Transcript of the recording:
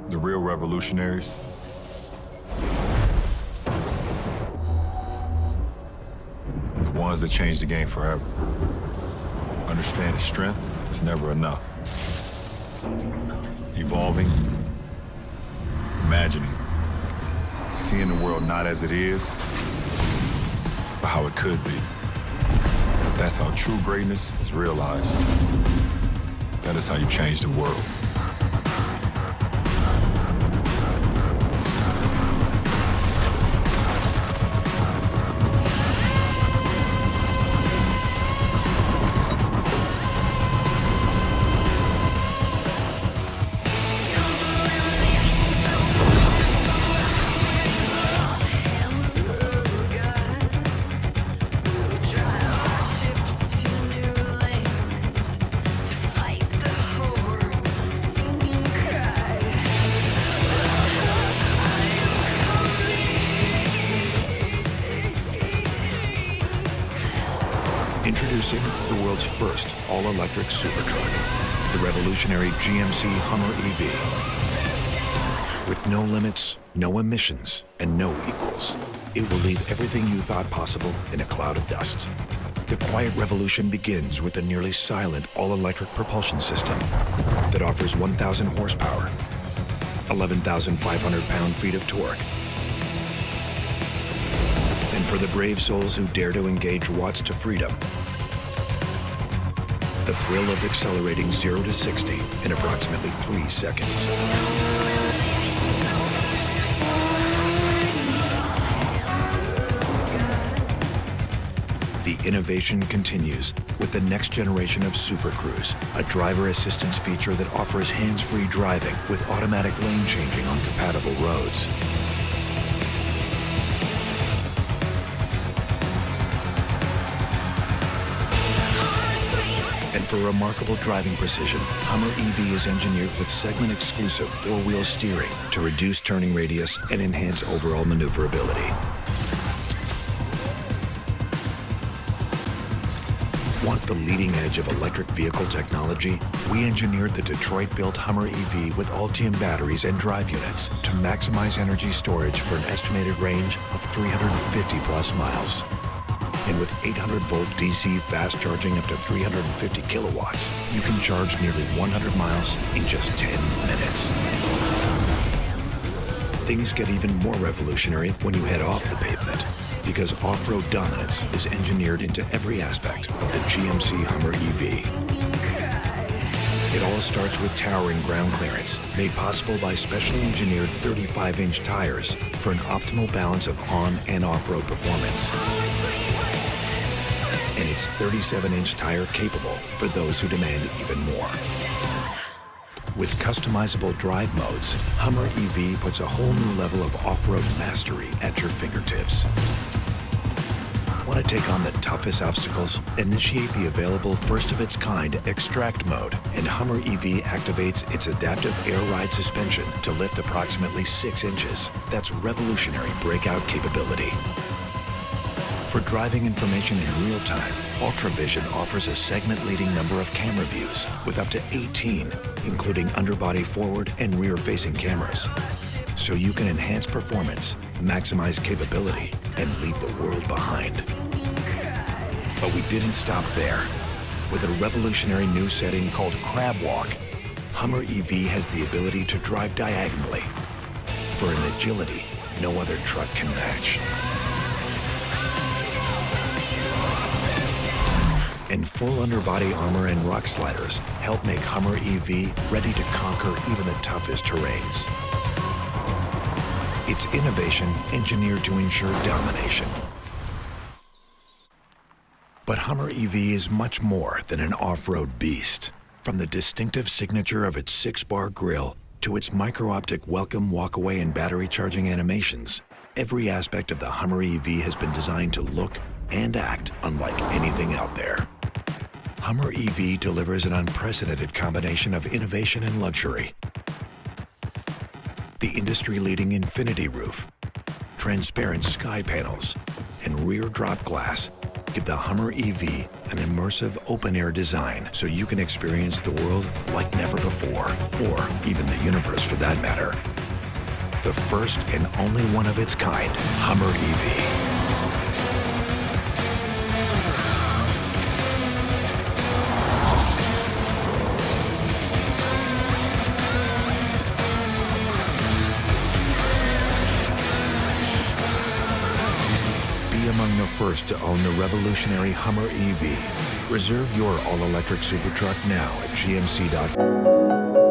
The real revolutionaries are the ones that change the game forever. Understanding strength is never enough. Evolving, imagining, seeing the world not as it is, but how it could be. That's how true greatness is realized. That is how you change the world. Introducing the world's first all-electric super truck, the revolutionary GMC HUMMER EV. With no limits, no emissions, and no equals, it will leave everything you thought possible in a cloud of dust. The quiet revolution begins with the nearly silent all-electric propulsion system that offers 1,000 horsepower, 11,500 pound-feet of torque, and for the brave souls who dare to engage watts to freedom, the thrill of accelerating 0 to 60 in approximately 3 seconds. The innovation continues with the next generation of Super Cruise, a driver assistance feature that offers hands-free driving with automatic lane changing on compatible roads. And for remarkable driving precision, HUMMER EV is engineered with segment-exclusive four-wheel steering to reduce turning radius and enhance overall maneuverability. Want the leading edge of electric vehicle technology? We engineered the Detroit-built HUMMER EV with Ultium batteries and drive units to maximize energy storage for an estimated range of 350-plus miles. And with 800-volt DC fast charging up to 350 kilowatts, you can charge nearly 100 miles in just 10 minutes. Things get even more revolutionary when you head off the pavement, because off-road dominance is engineered into every aspect of the GMC HUMMER EV. It all starts with towering ground clearance, made possible by specially engineered 35-inch tires for an optimal balance of on- and off-road performance. And it's 37-inch tire capable for those who demand even more. With customizable drive modes, HUMMER EV puts a whole new level of off-road mastery at your fingertips. Want to take on the toughest obstacles? Initiate the available first-of-its-kind Extract mode, and HUMMER EV activates its adaptive air ride suspension to lift approximately 6 inches. That's revolutionary breakout capability. For driving information in real time, UltraVision offers a segment-leading number of camera views with up to 18, including underbody forward and rear-facing cameras. So you can enhance performance, maximize capability, and leave the world behind. But we didn't stop there. With a revolutionary new setting called Crab Walk, HUMMER EV has the ability to drive diagonally for an agility no other truck can match. And full underbody armor and rock sliders help make HUMMER EV ready to conquer even the toughest terrains. It's innovation engineered to ensure domination. But HUMMER EV is much more than an off-road beast. From the distinctive signature of its 6-bar grille to its micro-optic welcome, walkaway, and battery charging animations, every aspect of the HUMMER EV has been designed to look and act unlike anything out there. HUMMER EV delivers an unprecedented combination of innovation and luxury. The industry-leading infinity roof, transparent sky panels, and rear drop glass Give the Hummer EV an immersive open-air design so you can experience the world like never before, or even the universe for that matter. The first and only one of its kind, Hummer EV. Among the first to own the revolutionary Hummer EV. Reserve your all-electric supertruck now at gmc.com.